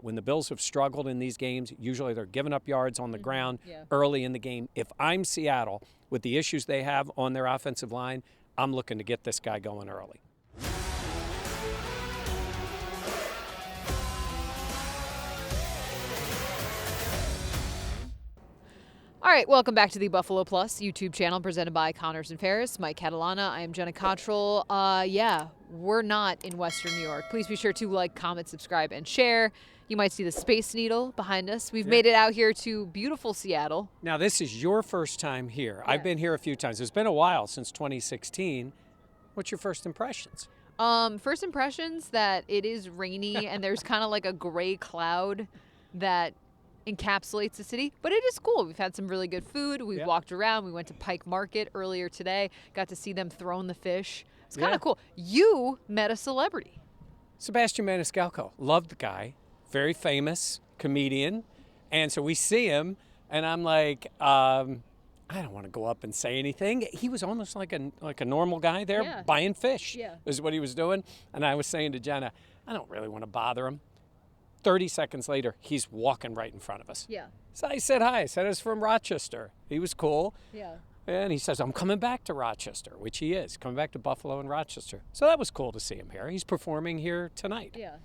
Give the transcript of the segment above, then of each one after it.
when the Bills have struggled in these games, usually they're giving up yards on the ground early in the game. If I'm Seattle, with the issues they have on their offensive line, I'm looking to get this guy going early. All right, welcome back to the Buffalo Plus YouTube channel presented by Connors and Ferris. Mike Catalana, I am Jenna Cottrell. We're not in Western New York. Please be sure to like, comment, subscribe, and share. You might see the Space Needle behind us. We've made it out here to beautiful Seattle. Now, this is your first time here. Yeah. I've been here a few times. It's been a while since 2016. What's your first impressions? First impressions that it is rainy and there's kind of like a gray cloud that encapsulates the city, but it is cool. We've had some really good food. We've walked around. We went to Pike Market earlier today. Got to see them throwing the fish. It's kind of cool. You met a celebrity. Sebastian Maniscalco. Loved the guy. Very famous comedian. And so we see him, and I'm like, I don't want to go up and say anything. He was almost like a normal guy there buying fish is what he was doing. And I was saying to Jenna, I don't really want to bother him. 30 seconds later, he's walking right in front of us. Yeah. So I said hi. I said I was from Rochester. He was cool. Yeah. And he says, I'm coming back to Rochester, which he is, coming back to Buffalo and Rochester. So that was cool to see him here. He's performing here tonight. Yeah.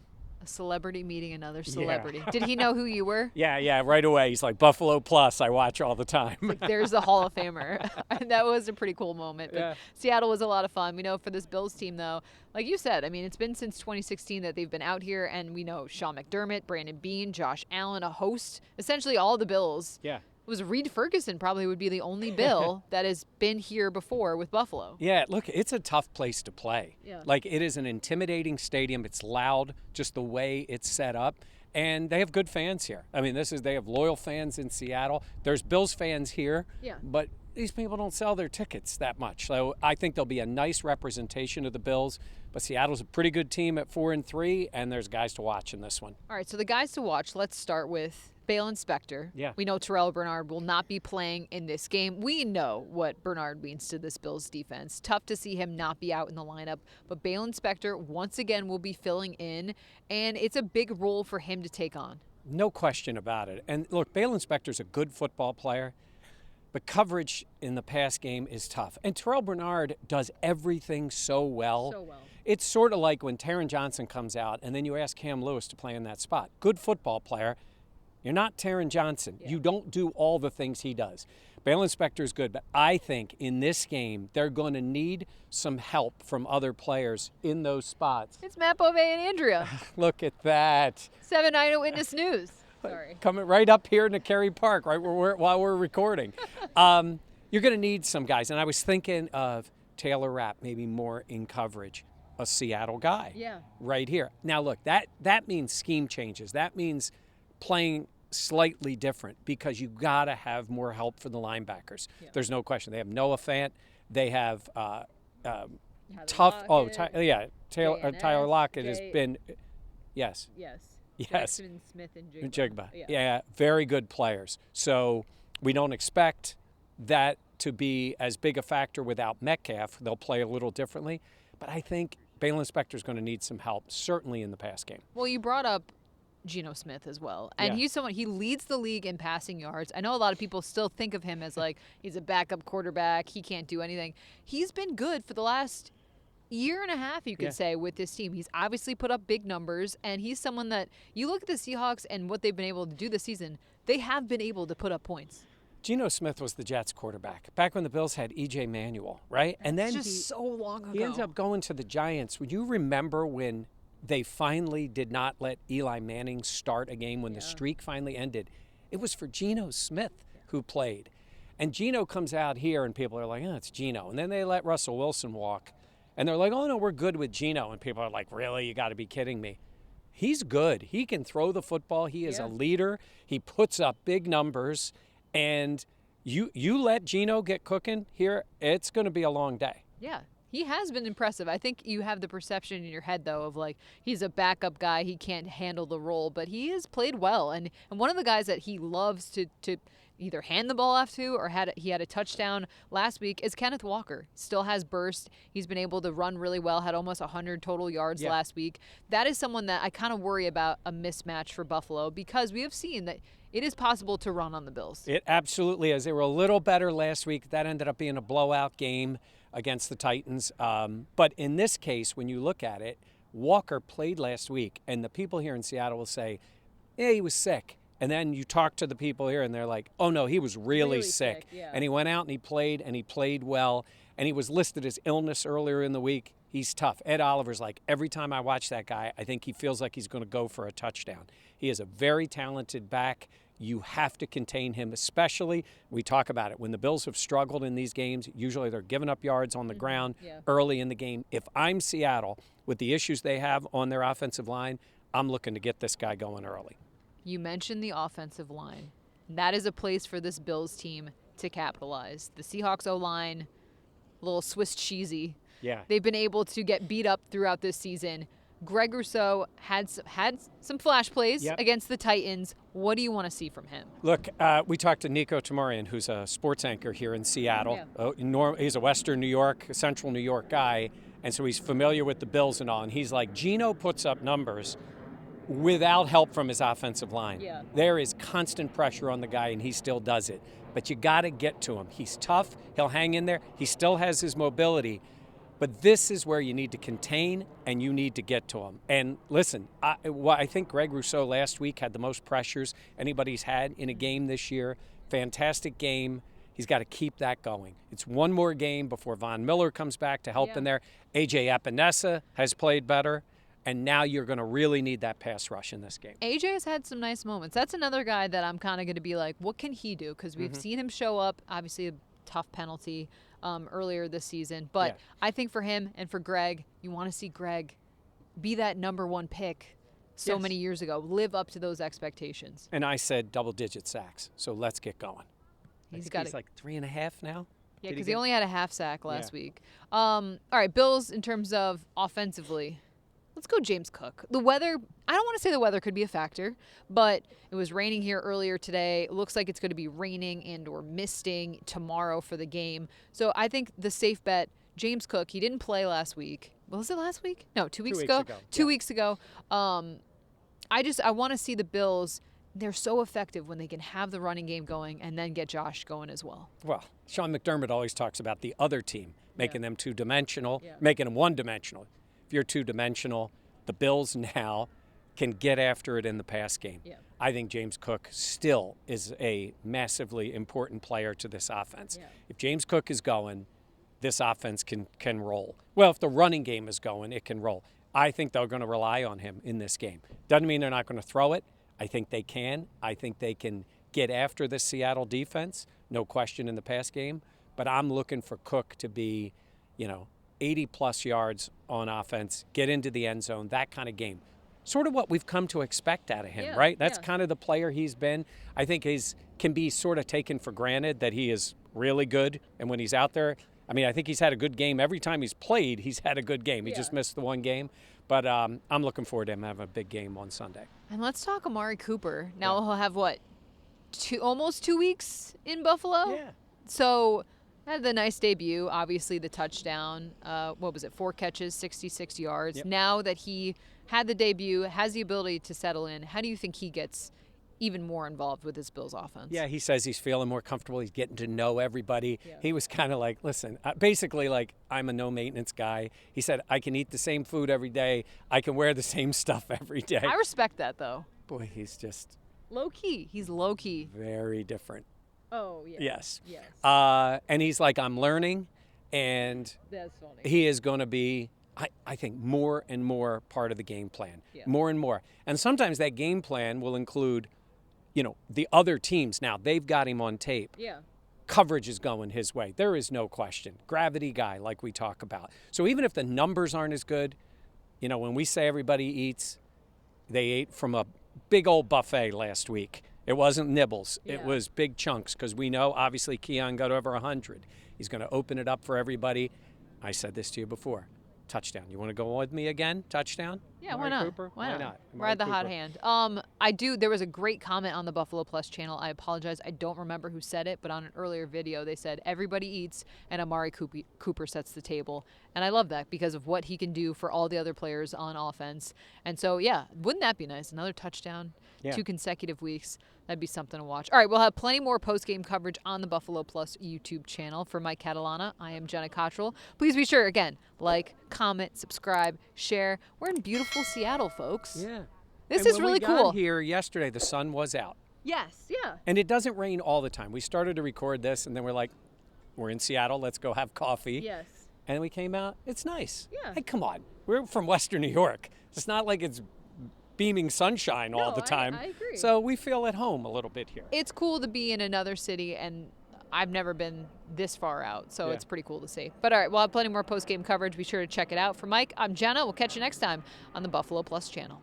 A celebrity meeting another celebrity. Did he know who you were? Yeah, right away. He's like, Buffalo Plus, I watch all the time. Like, there's the Hall of Famer. And that was a pretty cool moment. But Seattle was a lot of fun. We know for this Bills team, though, like you said, I mean, it's been since 2016 that they've been out here, and we know Sean McDermott, Brandon Beane, Josh Allen, a host, essentially all the Bills. Yeah. It was Reed Ferguson probably would be the only Bill that has been here before with Buffalo. Yeah, look, it's a tough place to play. Yeah. Like, it is an intimidating stadium. It's loud, just the way it's set up. And they have good fans here. I mean, they have loyal fans in Seattle. There's Bills fans here, but these people don't sell their tickets that much. So I think there'll be a nice representation of the Bills. But Seattle's a pretty good team at 4-3, and there's guys to watch in this one. All right, so the guys to watch, let's start with Balen Spectre. Yeah. We know Terrell Bernard will not be playing in this game. We know what Bernard means to this Bills defense. Tough to see him not be out in the lineup. But Balen Spectre, once again, will be filling in, and it's a big role for him to take on. No question about it. And look, Balen Spectre's a good football player, but coverage in the pass game is tough. And Terrell Bernard does everything so well. So well. It's sort of like when Taron Johnson comes out, and then you ask Cam Lewis to play in that spot. Good football player. You're not Taron Johnson. Yeah. You don't do all the things he does. Balen Spectre is good, but I think in this game, they're going to need some help from other players in those spots. It's Matt Bove and Andrea. Look at that. 7 Eyewitness News. Sorry. Coming right up here into Cary Park, right while we're recording. You're going to need some guys. And I was thinking of Taylor Rapp, maybe more in coverage. A Seattle guy right here. Now, look, that means scheme changes. That means playing slightly different because you got to have more help for the linebackers. Yeah. There's no question. They have Noah Fant. They have tough. Tyler Lockett has been. Yes. Jackson Smith and Jigba. Yeah, very good players. So we don't expect that to be as big a factor without Metcalf. They'll play a little differently. But I think Balen Spectre is going to need some help, certainly in the pass game. Well, you brought up Gino Smith as well. And he's someone, he leads the league in passing yards. I know a lot of people still think of him as like, he's a backup quarterback. He can't do anything. He's been good for the last year and a half, you could say, with this team. He's obviously put up big numbers, and he's someone that you look at the Seahawks and what they've been able to do this season, they have been able to put up points. Gino Smith was the Jets quarterback back when the Bills had E.J. Manuel, right? And then just so long ago. He ends up going to the Giants. Would you remember when they finally did not let Eli Manning start a game when the streak finally ended? It was for Gino Smith who played. And Gino comes out here and people are like, oh, it's Gino. And then they let Russell Wilson walk. And they're like, oh, no, we're good with Gino. And people are like, really? You got to be kidding me. He's good. He can throw the football. He is a leader. He puts up big numbers. And you let Gino get cooking here, it's going to be a long day. Yeah. He has been impressive. I think you have the perception in your head, though, of like he's a backup guy. He can't handle the role, but he has played well. And one of the guys that he loves to either hand the ball off to or he had a touchdown last week is Kenneth Walker. Still has burst. He's been able to run really well, had almost 100 total yards last week. That is someone that I kind of worry about a mismatch for Buffalo because we have seen that it is possible to run on the Bills. It absolutely is. They were a little better last week. That ended up being a blowout game against the Titans. But in this case, when you look at it, Walker played last week, and the people here in Seattle will say, yeah, he was sick. And then you talk to the people here, and they're like, oh, no, he was really sick. Yeah. And he went out and he played well, and he was listed as illness earlier in the week. He's tough. Ed Oliver's like, every time I watch that guy, I think he feels like he's going to go for a touchdown. He is a very talented back. You have to contain him, especially, we talk about it, when the Bills have struggled in these games, usually they're giving up yards on the ground early in the game. If I'm Seattle, with the issues they have on their offensive line, I'm looking to get this guy going early. You mentioned the offensive line. That is a place for this Bills team to capitalize. The Seahawks O-line, a little Swiss cheesy. Yeah. They've been able to get beat up throughout this season. Greg Rousseau had some flash plays against the Titans. What do you want to see from him? Look, we talked to Nico Tamarian, who's a sports anchor here in Seattle. He's a Western New York, Central New York guy, and so he's familiar with the Bills and all. And he's like, Gino puts up numbers without help from his offensive line. Yeah. There is constant pressure on the guy, and he still does it. But you got to get to him. He's tough. He'll hang in there. He still has his mobility. But this is where you need to contain and you need to get to him. And listen, I think Greg Rousseau last week had the most pressures anybody's had in a game this year. Fantastic game. He's got to keep that going. It's one more game before Von Miller comes back to help in there. A.J. Epinesa has played better. And now you're going to really need that pass rush in this game. A.J. has had some nice moments. That's another guy that I'm kind of going to be like, what can he do? Because we've seen him show up, obviously a tough penalty earlier this season. But I think for him and for Greg, you want to see Greg be that number one pick many years ago, live up to those expectations. And I said double-digit sacks, so let's get going. He's like 3.5 now. Yeah, because he only had a half sack last week. All right, Bills in terms of offensively. Let's go James Cook. The weather, I don't want to say the weather could be a factor, but it was raining here earlier today. It looks like it's going to be raining and or misting tomorrow for the game. So I think the safe bet, James Cook, he didn't play last week. Was it last week? No, 2 weeks ago. 2 weeks ago. I want to see the Bills. They're so effective when they can have the running game going and then get Josh going as well. Well, Sean McDermott always talks about the other team, making them two-dimensional, making them one-dimensional. If you're two-dimensional, the Bills now can get after it in the pass game. Yeah. I think James Cook still is a massively important player to this offense. Yeah. If James Cook is going, this offense can roll. Well, if the running game is going, it can roll. I think they're going to rely on him in this game. Doesn't mean they're not going to throw it. I think they can. I think they can get after the Seattle defense, no question, in the pass game. But I'm looking for Cook to be, 80-plus yards on offense, get into the end zone, that kind of game. Sort of what we've come to expect out of him, right? That's kind of the player he's been. I think can be sort of taken for granted that he is really good. And when he's out there, I think he's had a good game. Every time he's played, he's had a good game. He just missed the one game. But I'm looking forward to him having a big game on Sunday. And let's talk Amari Cooper. Now he'll have, almost 2 weeks in Buffalo? Yeah. So had the nice debut, obviously the touchdown. 4 catches, 66 yards. Yep. Now that he had the debut, has the ability to settle in, how do you think he gets even more involved with this Bills offense? Yeah, he says he's feeling more comfortable. He's getting to know everybody. Yeah. He was kind of like, listen, basically like, I'm a no-maintenance guy. He said, I can eat the same food every day. I can wear the same stuff every day. I respect that, though. Boy, he's just... Low-key. He's low-key. Very different. Oh, yeah. Yes. And he's like, I'm learning, and that's funny. He is going to be, I think, more and more part of the game plan. Yeah. More and more. And sometimes that game plan will include, the other teams. Now, they've got him on tape. Yeah. Coverage is going his way. There is no question. Gravity guy, like we talk about. So even if the numbers aren't as good, when we say everybody eats, they ate from a big old buffet last week. It wasn't nibbles. Yeah. It was big chunks because we know, obviously, Keon got over 100. He's going to open it up for everybody. I said this to you before. Touchdown. You want to go with me again? Touchdown? Yeah, Amari why not? Cooper? Why not? Amari Ride the hot Cooper. hand. There was a great comment on the Buffalo Plus channel. I apologize. I don't remember who said it, but on an earlier video, they said, everybody eats and Amari Cooper sets the table. And I love that because of what he can do for all the other players on offense. And so, yeah, wouldn't that be nice? Another touchdown, 2 consecutive weeks. That'd be something to watch. All right, we'll have plenty more post-game coverage on the Buffalo Plus YouTube channel. For Mike Catalana, I am Jenna Cottrell. Please be sure, again, like, comment, subscribe, share. We're in beautiful Seattle, folks. Yeah. This and is when really we cool. got here yesterday, the sun was out. Yes, yeah. And it doesn't rain all the time. We started to record this, and then we're like, we're in Seattle. Let's go have coffee. Yes. And we came out. It's nice. Yeah. Hey, come on. We're from Western New York. It's not like it's beaming sunshine all the time. I agree. So we feel at home a little bit here. It's cool to be in another city, and I've never been this far out, so it's pretty cool to see. But all right, we'll have plenty more post-game coverage. Be sure to check it out. For Mike, I'm Jenna. We'll catch you next time on the Buffalo Plus channel.